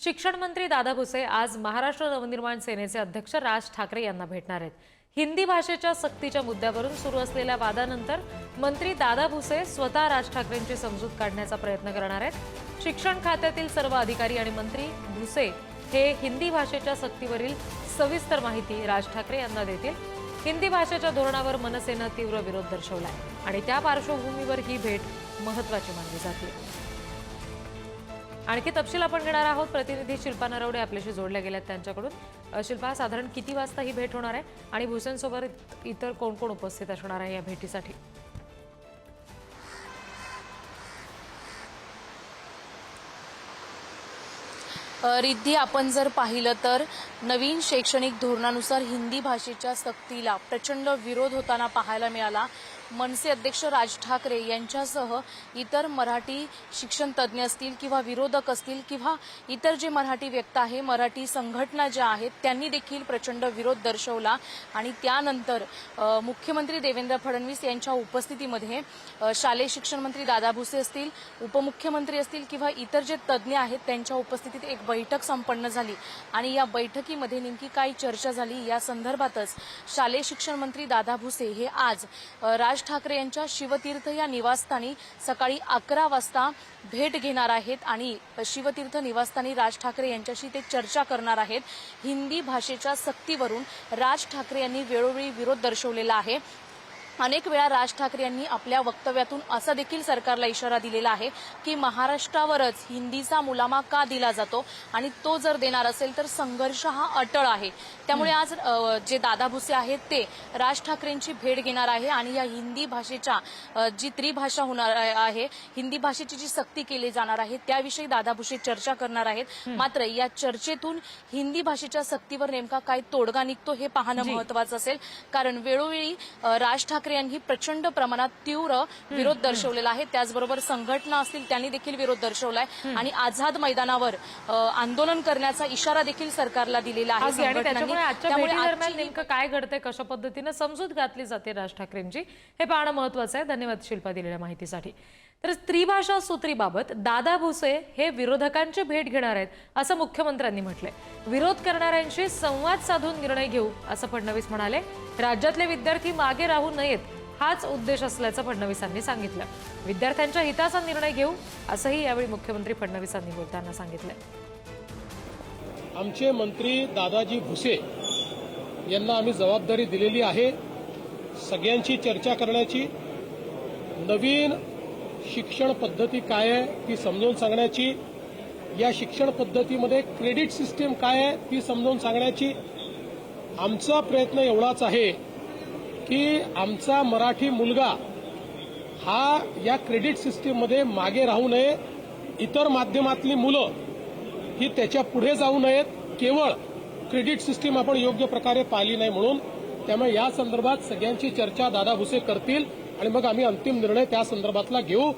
शिक्षण मंत्री दादा भुसे आज महाराष्ट्र नवनिर्माण सेनेचे अध्यक्ष राज ठाकरे यांना भेटणार आहेत। हिंदी भाषेच्या सक्तीच्या मुद्द्यावरून सुरू असलेल्या वादानंतर मंत्री दादा भुसे स्वतः राज ठाकरेंची समजूत काढण्याचा प्रयत्न करणार आहेत। शिक्षण खात्यातील सर्व अधिकारी आणि मंत्री भुसे हे हिंदी भाषेच्या सक्तीवरील सविस्तर माहिती राज ठाकरे यांना देतील। हिंदी भाषेच्या धोरणावर मनसेने तीव्र विरोध दर्शवलाय आणि त्या पार्श्वभूमीवर ही भेट महत्त्वाची मानली जाते। आणखी तपशील आपण घेणार आहोत। प्रतिनिधी शिल्पा नरवडे आपल्याशी जोडल्या गेल्यात त्यांच्याकडून। शिल्पा, साधारण किती वाजता ही भेट होणार आहे आणि भुसेंसोबत इतर कोण कोण उपस्थित असणार आहे या भेटीसाठी? रिद्धी, आपण जर पाहिलं तर नवीन शैक्षणिक धोरणानुसार हिंदी भाषेच्या सक्तीला प्रचंड विरोध होताना पाहायला मिळाला। मनसे अध्यक्ष राज ठाकरे यांच्यासह इतर मराठी शिक्षण तज्ज्ञ असतील किंवा विरोधक असतील किंवा इतर जे मराठी व्यक्त आहे, मराठी संघटना ज्या आहेत, त्यांनी देखील प्रचंड विरोध दर्शवला आणि त्यानंतर मुख्यमंत्री देवेंद्र फडणवीस यांच्या उपस्थितीमध्ये शालेय शिक्षण मंत्री दादा भुसे असतील, उपमुख्यमंत्री असतील किंवा इतर जे तज्ज्ञ आहेत त्यांच्या उपस्थितीत एक बैठक संपन्न झाली आणि या बैठकीमध्ये नेमकी काय चर्चा झाली या संदर्भातच शालेय शिक्षण मंत्री दादा भुसे हे आज राज ठाकरे यांच्या शिवतीर्थ या निवासस्थानी सकाळी 11 वाजता भेट घेणार आहेत आणि शिवतीर्थ निवासस्थानी राज ठाकरे यांच्याशी ते चर्चा करणार आहेत। हिंदी भाषेच्या सक्तीवरून राज ठाकरे यांनी वेळोवेळी विरोध दर्शवलेला आहे। अनेक वेळा राज ठाकरे यांनी आपल्या वक्तव्यातून असा देखील सरकारला इशारा दिलेला आहे की महाराष्ट्रावरच हिंदीचा मुलामा का दिला जातो आणि तो जर देणार असेल तर संघर्ष हा अटळ आहे। त्यामुळे आज जे दादा भुसे आहेत ते राज ठाकरेंची भेट घेणार आहे आणि या हिंदी भाषेच्या जी त्रिभाषा होणार आहे, हिंदी भाषेची जी सक्ती केली जाणार आहे त्याविषयी दादा भुसे चर्चा करणार आहेत। मात्र या चर्चेतून हिंदी भाषेच्या सक्तीवर नेमका काय तोडगा निघतो हे पाहणं महत्त्वाचं असेल, कारण वेळोवेळी राज ठाकरे यांनी प्रचंड प्रमाणात तीव्र विरोध दर्शवलेला आहे। त्याचबरोबर संघटना असतील त्यांनी देखील विरोध दर्शवलाय आणि आझाद मैदानावर आंदोलन करण्याचा इशारा देखील सरकारला दिलेला आहे संघटनांनी। त्यामुळे दरम्यान नेमकं काय घडतंय, कशा पद्धतीने समजूत घातली जाते राज ठाकरेंची, हे पाहणं महत्त्वाचं आहे। धन्यवाद शिल्पा दिलेल्या माहितीसाठी। तर त्रिभाषा सूत्रीबाबत दादा भुसे हे विरोधकांची भेट घेणार आहेत असं मुख्यमंत्र्यांनी म्हटलंय। विरोध करणाऱ्यांशी संवाद साधून निर्णय घेऊ असं फडणवीस म्हणाले। राज्यातले विद्यार्थी मागे राहू नयेत हाच उद्देश असल्याचं फडणवीसांनी सांगितलं। विद्यार्थ्यांच्या हिताचा निर्णय घेऊ असंही यावेळी मुख्यमंत्री फडणवीसांनी बोलताना सांगितलं। आमचे मंत्री दादाजी भुसे यांना आम्ही जबाबदारी दिलेली आहे सगळ्यांची चर्चा करण्याची, नवीन शिक्षण पद्धती काय आहे ती समजावून सांगण्याची, या शिक्षण पद्धतीमध्ये क्रेडिट सिस्टीम काय आहे ती समजावून सांगण्याची। आमचा प्रयत्न एवढाच आहे की आमचा मराठी मुलगा हा या क्रेडिट सिस्टीममध्ये मागे राहू नये, इतर माध्यमातली मुलं ही त्याच्या पुढे जाऊ नयेत, केवळ क्रेडिट सिस्टीम आपण योग्य प्रकारे पाळली नाही म्हणून। त्यामुळे या संदर्भात सगळ्यांची चर्चा दादा भुसे करतील आणि मग आम्ही अंतिम निर्णय त्या संदर्भातला घेऊ।